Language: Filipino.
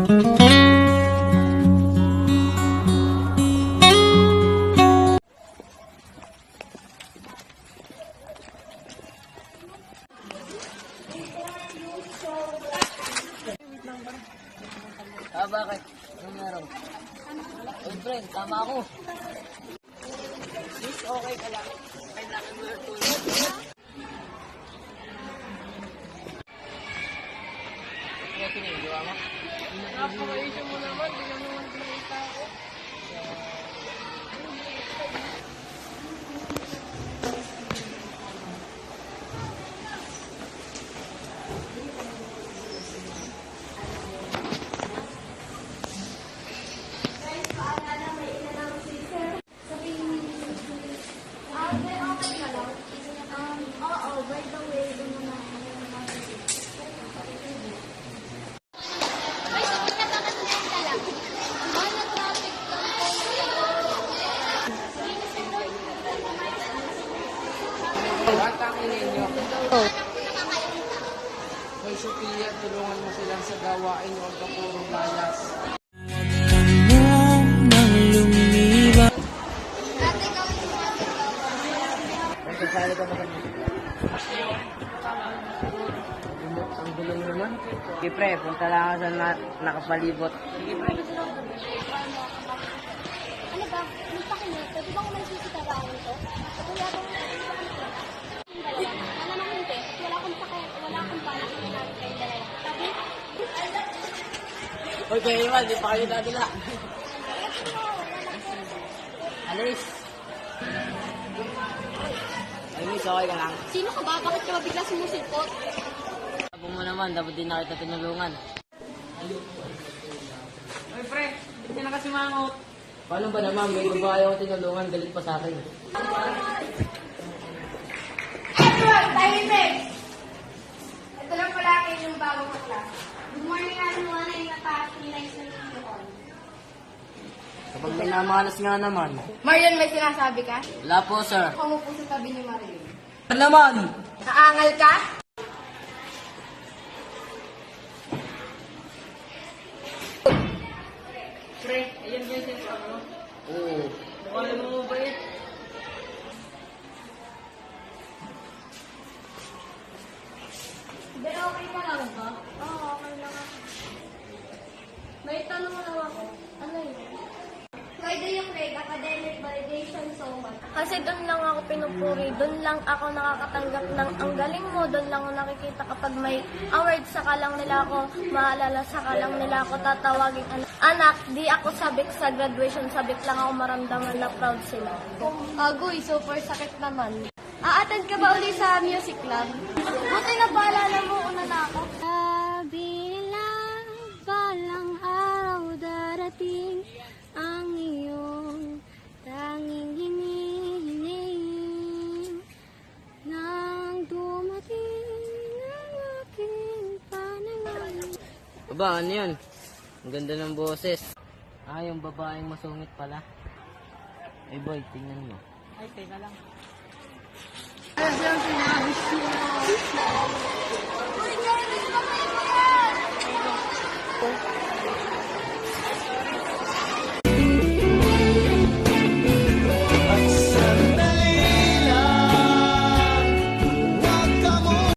Bakit? Anong meron? Hey friend, tama ako. Miss, okay ka lang. Kailangan mo yung tulog. Ano pinagawa mo? Napaka-issue mo naman, di naman pinagita ako. Batangin ninyo. Hoy Sophia, tulungan mo silang sa gawain o ang kapurong layas. Kasali ka ba kanya? Ang gulong naman. Sige pre, punta lang ako sa nakapalibot. Sige pre. Ano ba? Ano pa kayo? Pwede ba kung may sisitabahan ito? Ito yata wala nang hindi. Wala akong panak na natin kayong dalawa. Sabi? Hoy, kaya Iwan, di pa kayo dadala. Alis. Ay, miss, okay ka lang? Sino ka ba? Bakit ka ba bigla sumusilpot? Sabi mo naman, dapat din na kita tinulungan. Hoy, pre, hindi na kasi mangot. Paano ba naman? May babae ako tinulungan, galit pa sa akin. Edward! Tahimik! Ito lang pala kayo yung bagong akla. Good morning, everyone. Ay naka-realize na yung call. Kapag may namalas nga naman. Marion, may sinasabi ka? Wala po, sir. Ako po sa tabi ni Marion. Ano naman? Naangal ka? Pre, ayan ba yung sinasabi mo? Oo. Mukha mo mabait. Hindi, okay ka lang ba? Oo, okay lang ako. May tanong lang ako. Ano yun? Pwede yung grade, academic validation, so what? Kasi doon lang ako pinupuri, doon lang ako nakakatanggap ng ang galing mo, doon lang ako nakikita kapag may award, saka lang nila ako maalala, saka lang nila ako tatawagin anak, di ako sabik sa graduation, sabik lang ako maramdaman na proud sila. Agoy, super sakit naman. A-attend ka ba uli sa music club? Buti na paalala mo, una na ako. Kabilang balang araw darating ang iyong tanging hinihiling nang dumating ang aking panahon. Baba, ano yun? Ang ganda ng boses. Ah, yung babaeng masungit pala. Ay boy, tingnan mo. Ay, teka lang. Ano siyang sinabi siya?